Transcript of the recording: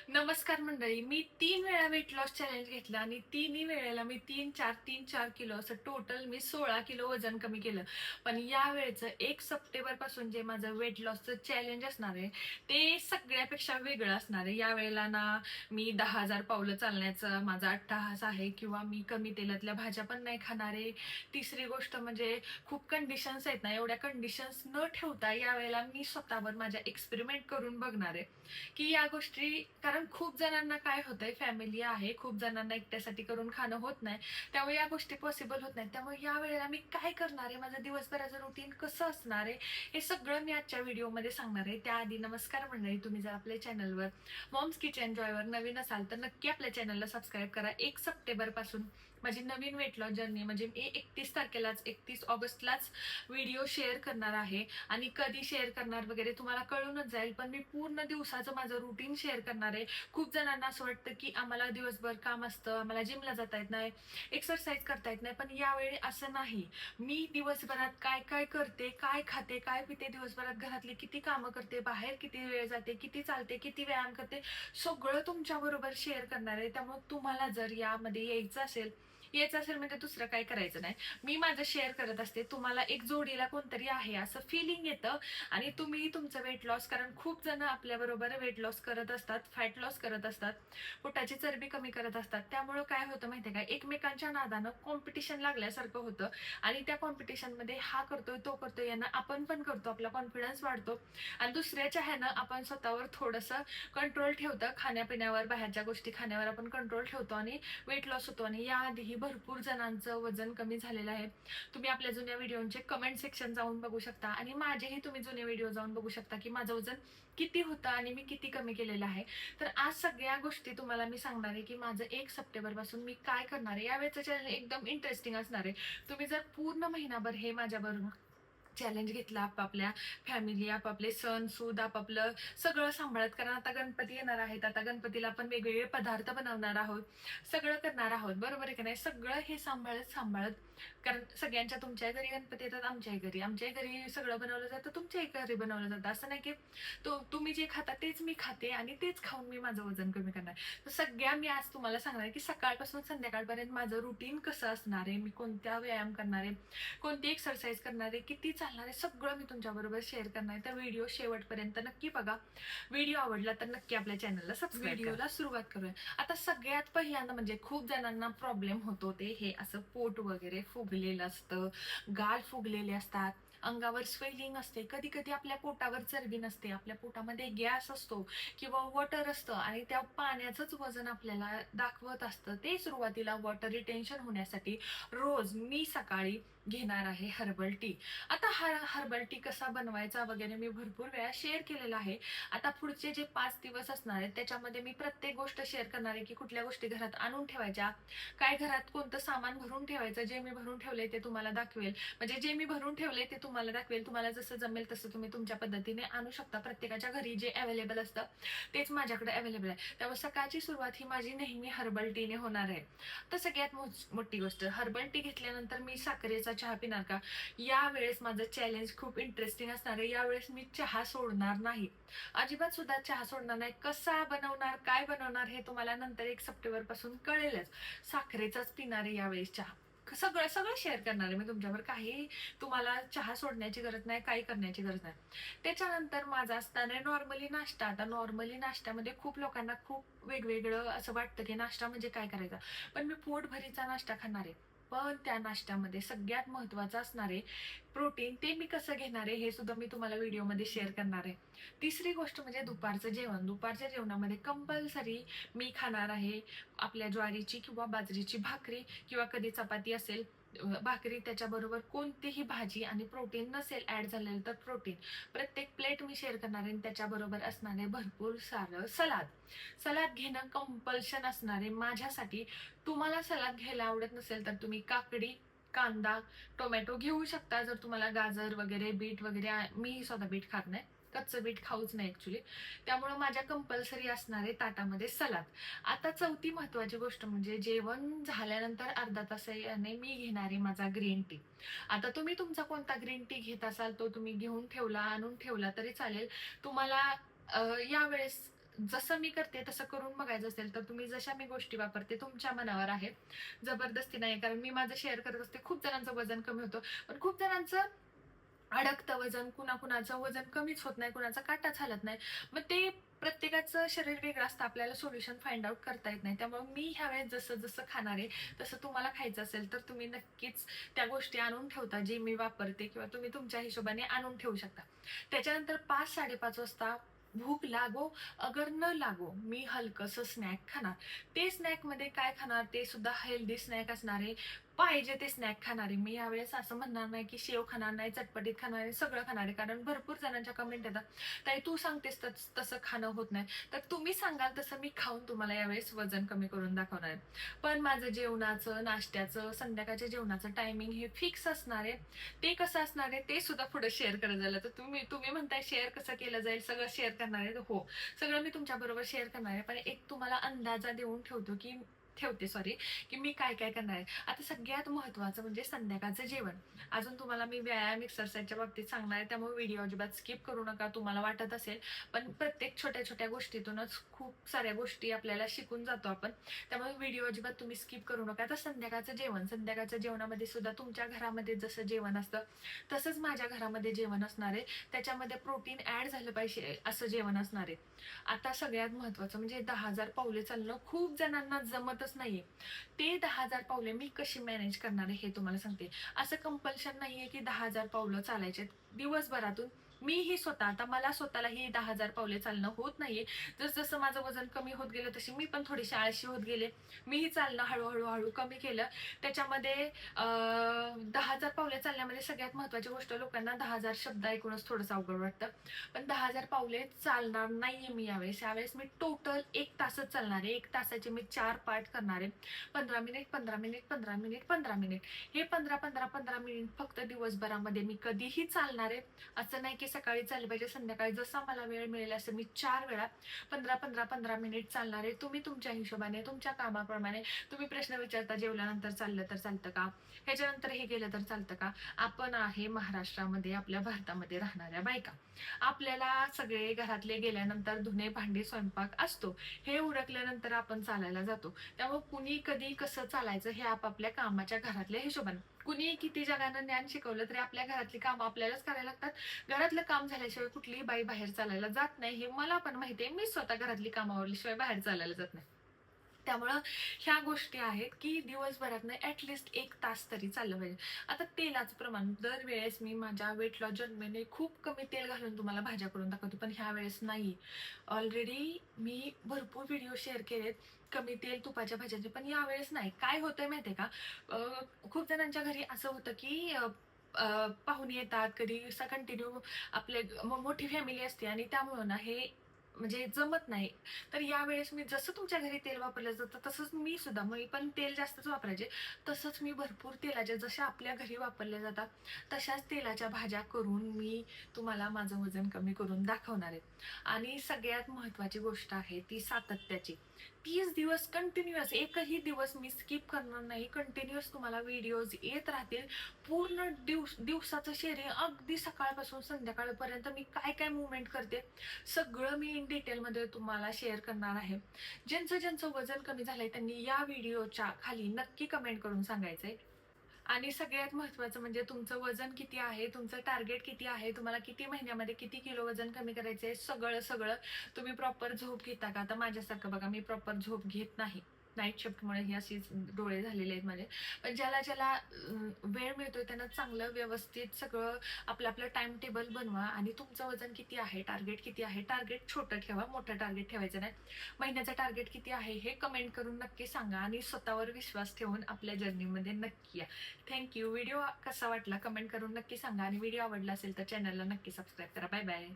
नमस्कार मंडळी. मी 3 वेळा वेट लॉस चॅलेंज घेतला आणि तिन्ही वेळेला मी 3-4 किलो असं टोटल मी 16 किलो वजन कमी केलं. पण या वेळेचं 1 सप्टेंबर पासून जे माझं वेट लॉसचं चॅलेंज असणार आहे ते सगळ्यापेक्षा वेगळं असणार आहे. या वेळेला ना मी 10,000 पावलं चालण्याचा माझा अट्टाहास आहे किंवा मी कमी तेलातल्या भाज्या पण नाही खाणार आहे. तिसरी गोष्ट म्हणजे खूप कंडिशन्स आहेत ना, एवढ्या कंडिशन्स न ठेवता या वेळेला मी स्वतःवर माझ्या एक्सपेरिमेंट करून बघणार आहे की या गोष्टी, कारण खूप जणांना काय होतंय, फॅमिली आहे, खूप जणांना एकट्यासाठी करून खाणं होत नाही, त्यामुळे या गोष्टी पॉसिबल होत नाही. त्यामुळे या वेळेला मी काय करणार आहे, माझं दिवसभराचं रुटीन कसं असणार आहे, हे सगळं मी आजच्या व्हिडिओमध्ये सांगणार आहे. त्याआधी नमस्कार मंडळी, तुम्ही जर आपल्या चॅनलवर मॉम्स किचन जॉयवर नवीन असाल तर नक्की आपल्या चॅनलला सबस्क्राईब करा. 1 सप्टेंबर पासून माझी नवीन वेट लॉस जर्नी, म्हणजे मी 31 तारखेलाच 31 ऑगस्टलाच व्हिडिओ शेअर करणार आहे आणि कधी शेअर करणार वगैरे तुम्हाला कळूनच जाईल. पण मी पूर्ण दिवसाचं माझं रुटीन शेअर करणार आहे. खूप जणांना असं वाटतं की आम्हाला दिवसभर काम असतं, आम्हाला जिमला जाता येत नाही, एक्सरसाइज करता येत नाही, पण यावेळी असं नाही. मी दिवसभरात काय काय करते, काय खाते, काय पिते, दिवसभरात घरातली किती कामं करते, बाहेर किती वेळ जाते, किती चालते, किती व्यायाम करते, सगळं तुमच्या बरोबर शेअर करणार आहे. त्यामुळे तुम्हाला जर यामध्ये यायचं असेल म्हणजे दुसरं काय करायचं नाही. मी माझं शेअर करत असते, तुम्हाला एक जोडीला कोणतरी आहे असं फिलिंग येतं आणि तुम्ही तुमचं वेट लॉस, कारण खूप जण आपल्या बरोबर वेट लॉस करत असतात, फॅट लॉस करत असतात, पोटाची चरबी कमी करत असतात. त्यामुळं काय होतं माहितीये का, एकमेकांच्या नादानं कॉम्पिटिशन लागल्यासारखं होतं आणि त्या कॉम्पिटिशनमध्ये हा करतोय तो करतोय यानं आपण पण करतो, आपला कॉन्फिडन्स वाढतो आणि दुसऱ्याच्या ह्यानं आपण स्वतःवर थोडंसं कंट्रोल ठेवतं, खाण्यापिण्यावर, बाहेरच्या गोष्टी खाण्यावर आपण कंट्रोल ठेवतो आणि वेट लॉस होतो. आणि याआधीही भरपूर जणांचं वजन कमी झालेलं आहे. तुम्ही आपल्या जुन्या व्हिडिओचे कमेंट सेक्शन जाऊन बघू शकता आणि माझेही तुम्ही जुने व्हिडिओ जाऊन बघू शकता की माझं वजन किती होतं आणि मी किती कमी केलेलं आहे. तर आज सगळ्या गोष्टी तुम्हाला मी सांगणार आहे की माझं 1 सप्टेंबर पासून मी काय करणार आहे. यावेळेचं चॅनल एकदम इंटरेस्टिंग असणार आहे. तुम्ही जर पूर्ण महिनाभर हे माझ्याबरोबर चॅलेंज घेतला, आपापल्या फॅमिली, आपापले सण सूद, आपापलं सगळं सांभाळत, कारण आता गणपती येणार आहेत, आता गणपतीला आपण वेगवेगळे पदार्थ बनवणार आहोत, सगळं करणार आहोत, बरोबर आहे की नाही. सगळं हे सांभाळत सांभाळत, कारण सगळ्यांच्या, तुमच्या घरी गणपती येतात, आमच्याही घरी सगळं बनवलं जातं, तुमच्याही घरी बनवलं जातं. असं नाही की तुम्ही जे खाता तेच मी खाते आणि तेच खाऊन मी माझं वजन कमी करणार. तर सगळ्या मी आज तुम्हाला सांगणार की सकाळपासून संध्याकाळपर्यंत माझं रुटीन कसं असणार आहे, मी कोणत्या व्यायाम करणार आहे, कोणती एक्सरसाइज करणार आहे, किती चालणार आहे, सगळं मी तुमच्याबरोबर शेअर करणार आहे. तर व्हिडिओ शेवटपर्यंत नक्की बघा. व्हिडिओ आवडला तर नक्की आपल्या चॅनलला सबस्क्राईब करा. व्हिडिओला सुरुवात करूया. आता सगळ्यात पहिल्यांदा म्हणजे खूप जणांना प्रॉब्लेम होतो ते हे असं पोट वगैरे फुगलेलं असतं, गाल फुगलेले असतात, अंगावर स्वेलिंग असते, कधी कधी आपल्या पोटावर चरबी नसते, आपल्या पोटामध्ये गॅस असतो किंवा वॉटर असतं आणि त्या पाण्याचंच वजन आपल्याला दाखवत असतं. ते सुरुवातीला वॉटर रिटेन्शन होण्यासाठी रोज मी सकाळी घेणार आहे हर्बल टी. आता हर्बल टी कसा बनवायचा वगैरे मी भरपूर वेळा शेअर केलेला आहे. आता पुढचे जे 5 दिवस असणार आहेत त्याच्यामध्ये मी प्रत्येक गोष्ट शेअर करणार आहे की कुठल्या गोष्टी घरात आणून ठेवायच्या, काय घरात कोणतं सामान भरून ठेवायचं. जे मी भरून ठेवले ते तुम्हाला दाखवेल, म्हणजे जे मी भरून ठेवले ते तुम्हाला दाखवेल. तुम्हाला जसं जमेल तसं तुम्ही तुमच्या पद्धतीने आणू शकता. प्रत्येकाच्या घरी जे अवेलेबल असतं तेच माझ्याकडे अवेलेबल आहे. त्यामुळे सकाळची सुरुवात ही माझी नेहमी हर्बल टीने होणार आहे. तर सगळ्यात मोठी गोष्ट, हर्बल टी घेतल्यानंतर मी साखरेचा चहा पिणार का. यावेळेस माझं चॅलेंज खूप इंटरेस्टिंग असणार आहे. यावेळेस मी चहा सोडणार नाही, अजिबात सुद्धा चहा सोडणार नाही. कसा बनवणार, काय बनवणार हे तुम्हाला नंतर 1 सप्टेंबर पासून कळेलच. साखरेचाच पिणार आहे यावेळेस चहा. सगळं सगळं शेअर करणार आहे मी तुमच्यावर. काही तुम्हाला चहा सोडण्याची गरज नाही, काही करण्याची गरज नाही. त्याच्यानंतर माझा असणार आहे नॉर्मली नाश्ता. आता नॉर्मली नाश्त्यामध्ये खूप लोकांना खूप वेगवेगळं असं वाटतं की नाश्ता म्हणजे काय करायचा, पण मी पोटभरीचा नाश्ता खाणार आहे. पण त्या नाश्त्यामध्ये सगळ्यात महत्वाचं असणार आहे प्रोटीन. ते मी कसं घेणार आहे हे सुद्धा मी तुम्हाला व्हिडिओमध्ये शेअर करणार आहे. तिसरी गोष्ट म्हणजे दुपारचं जेवण. दुपारच्या जेवणामध्ये कंपल्सरी मी खाणार आहे आपल्या ज्वारीची किंवा बाजरीची भाकरी किंवा कधी चपाती असेल, भाकरी, त्याच्याबरोबर कोणतीही भाजी आणि प्रोटीन नसेल ऍड झालेलं तर प्रोटीन. प्रत्येक प्लेट मी शेअर करणार आहे. त्याच्याबरोबर असणार आहे भरपूर सारं सलाद. सलाद घेणं कंपल्शन असणार आहे माझ्यासाठी. तुम्हाला सलाद घ्यायला आवडत नसेल तर तुम्ही काकडी, कांदा, टोमॅटो घेऊ शकता. जर तुम्हाला गाजर वगैरे, बीट वगैरे, मी स्वतः बीट खात नाही, कच्चं बीट खाऊच नाही ऍक्च्युली. त्यामुळे माझ्या कंपल्सरी असणार आहे ताटामध्ये सलाद. आता चौथी महत्वाची गोष्ट म्हणजे जेवण झाल्यानंतर अर्धा तासाने मी घेणार आहे माझा ग्रीन टी. आता तुम्ही तुमचा कोणता ग्रीन टी घेत असाल तो तुम्ही घेऊन ठेवला, आणून ठेवला तरी चालेल. तुम्हाला यावेळेस जसं मी करते तसं करून बघायचं असेल तर तुम्ही जशा मी गोष्टी वापरते तुमच्या मनावर आहे, जबरदस्ती नाही. कारण मी माझं शेअर करत असते, खूप जणांचं वजन कमी होतं, पण खूप जणांचं अडकतं वजन, कुणाकुणाचं वजन कमीच होत नाही, कुणाचा काटाच हलत नाही. मग ते प्रत्येकाचं शरीर वेगळं असतं, आपल्याला सोल्युशन फाइंड आउट करता येत नाही. त्यामुळे मी ह्यावेळेस जसं जसं खाणार आहे तसं तुम्हाला खायचं असेल तर तुम्ही नक्कीच त्या गोष्टी आणून ठेवता जे मी वापरते, किंवा तुम्ही तुमच्या हिशोबाने आणून ठेवू शकता. त्याच्यानंतर 5-5:30 वाजता भूक लागो अगर न लागो, मी हलकंसं स्नॅक खाणार. ते स्नॅकमध्ये काय खाणार, ते सुद्धा हेल्दी स्नॅक असणार आहे. पाहिजे ते स्नॅक खाणार आहे. मी यावेळेस असं म्हणणार नाही की शेव खाणार नाही, चटपटीत खाणार आहे, सगळं खाणार आहे. कारण भरपूर जणांच्या कमेंट येतात, ताई तू सांगतेस तसं खाणं होत नाही. तर तुम्ही सांगाल तसं मी खाऊन तुम्हाला यावेळेस वजन कमी करून दाखवणार आहे. पण माझं जेवणाचं, नाश्त्याचं, संध्याकाळच्या जेवणाचं टायमिंग हे फिक्स असणार आहे. ते कसं असणार आहे ते सुद्धा पुढे शेअर करत झालं तर तुम्ही तुम्ही म्हणताय शेअर कसं केलं जाईल, सगळं शेअर करणार आहे. तर हो, सगळं मी तुमच्या बरोबर शेअर करणार आहे. पण एक तुम्हाला अंदाजा देऊन ठेवते सॉरी, की मी काय काय करणार आहे. आता सगळ्यात महत्त्वाचं म्हणजे संध्याकाळचं जेवण. अजून तुम्हाला मी व्यायाम एक्सरसाइजच्या बाबतीत सांगणार आहे, त्यामुळे व्हिडिओ अजिबात स्किप करू नका. तुम्हाला वाटत असेल, पण प्रत्येक छोट्या छोट्या गोष्टीतूनच खूप साऱ्या गोष्टी आपल्याला शिकून जातो आपण. त्यामुळे व्हिडिओ अजिबात तुम्ही स्किप करू नका. आता संध्याकाळच्या जेवणामध्ये सुद्धा तुमच्या घरामध्ये जसं जेवण असतं तसंच माझ्या घरामध्ये जेवण असणार आहे. त्याच्यामध्ये प्रोटीन ऍड झालं पाहिजे असं जेवण असणार आहे. आता सगळ्यात महत्त्वाचं म्हणजे 10,000 पावले चालणं खूप जणांना जमतच नाहीये. ते 10,000 पावले मी कशी मॅनेज करणार आहे हे तुम्हाला सांगते. असं कंपल्शन नाहीये की 10,000 पावलं चालायचे दिवसभरातून. मीही स्वतः, आता मला स्वतःलाही 10,000 पावले चालणं होत नाहीये. जसं माझं वजन कमी होत गेलं तशी मी पण थोडीशी आळशी होत गेले. मीही चालणं हळूहळू कमी केलं. त्याच्यामध्ये 10,000 पावले चालण्यामध्ये सगळ्यात महत्त्वाची गोष्ट, लोकांना 10,000 शब्द ऐकूनच थोडंसं अवघड वाटतं. पण 10,000 पावले चालणार नाहीये मी यावेळेस मी टोटल 1 तासच चालणार आहे. 1 तासाचे मी 4 पार्ट करणार आहे. 15 मिनिट, 15 मिनिट, 15 मिनिट, 15 मिनिट. हे 15 मिनिट फक्त दिवसभरामध्ये मी कधीही चालणार आहे. असं नाही की सकाळी चालले पाहिजे, संध्याकाळी जसा मला वेळ मिळेल असं मी 4 वेळा 15 मिनिट चालणार आहे. तुम्ही तुमच्या हिशोबाने, तुमच्या कामाप्रमाणे. तुम्ही प्रश्न विचारता जेवल्यानंतर चाललं तर चालतं का, ह्याच्यानंतर हे केलं तर चालतं का. आपण आहे महाराष्ट्रामध्ये, आपल्या भारतामध्ये राहणाऱ्या बायका. आपल्याला सगळे घरातले गेल्यानंतर धुणे भांडी स्वयंपाक असतो. हे उरकल्यानंतर आपण चालायला जातो. त्यामुळे कुणी कधी कसं चालायचं हे आपापल्या कामाच्या घरातल्या हिशोबाने. कुणी किती जगानं ज्ञान शिकवलं तरी आपल्या घरातली कामं आपल्यालाच करायला लागतात. घरातलं काम झाल्याशिवाय कुठलीही बाई बाहेर चालायला जात नाही, हे मला पण माहिती आहे. मी स्वतः घरातली कामं आवरल्याशिवाय बाहेर चालायला जात नाही. त्यामुळं ह्या गोष्टी आहेत की दिवसभरातनं ॲटलिस्ट 1 तास तरी चाललं पाहिजे. आता तेलाचं प्रमाण दरवेळेस मी माझ्या वेट लॉस जर्नीने खूप कमी तेल घालून तुम्हाला भाज्या करून दाखवते, पण ह्या वेळेस नाही. ऑलरेडी मी भरपूर व्हिडिओ शेअर केलेत कमी तेल तुपाच्या भाज्यांचे, पण यावेळेस नाही. काय होतंय माहितीये का, खूप जणांच्या घरी असं होतं की पाहुणे येतात कधी कंटिन्यू, आपले मोठी फॅमिली असते आणि त्यामुळं ना हे म्हणजे जमत नाही. तर यावेळेस मी जसं तुमच्या घरी तेल वापरलं जातं तसंच मी पण तेल जास्तच वापरायचे. तसंच मी भरपूर तेलाच्या, जशा आपल्या घरी वापरल्या जातात तशाच तेलाच्या भाज्या करून मी तुम्हाला माझं वजन कमी करून दाखवणार आहे. आणि सगळ्यात महत्त्वाची गोष्ट आहे ती सातत्याची. 30 दिवस कंटिन्युअस, एकही दिवस मी स्किप करणार नाही. कंटिन्युअस तुम्हाला व्हिडिओज येत राहतील. पूर्ण दिवसाचं शेअरिंग, अगदी सकाळपासून संध्याकाळपर्यंत मी काय काय मुवमेंट करते सगळं मी इन डिटेलमध्ये तुम्हाला शेअर करणार आहे. ज्यांचं वजन कमी झालंय त्यांनी या व्हिडिओच्या खाली नक्की कमेंट करून सांगायचंय. आणि सगळ्यात महत्त्वाचं म्हणजे तुमचं वजन किती आहे, तुमचं टार्गेट किती आहे, तुम्हाला किती महिन्यामध्ये किती किलो वजन कमी करायचं आहे, सगळं सगळं. तुम्ही प्रॉपर झोप घेता का. आता माझ्यासारखं बघा, मी प्रॉपर झोप घेत नाही. नाईट शिफ्टमुळे ही अशीच डोळे झालेले आहेत माझे. पण ज्याला ज्याला वेळ मिळतोय त्यांना चांगलं व्यवस्थित सगळं आपलं आपलं टाइम टेबल बनवा. आणि तुमचं वजन किती आहे, टार्गेट किती आहे, टार्गेट छोटं ठेवा, मोठं टार्गेट ठेवायचं नाही. महिन्याचं टार्गेट किती आहे हे कमेंट करून नक्की सांगा आणि स्वतःवर विश्वास ठेवून आपल्या जर्नीमध्ये नक्की या. थँक्यू. व्हिडिओ कसा वाटला कमेंट करून नक्की सांगा आणि व्हिडिओ आवडला असेल तर चॅनलला नक्की सबस्क्राईब करा. Bye bye.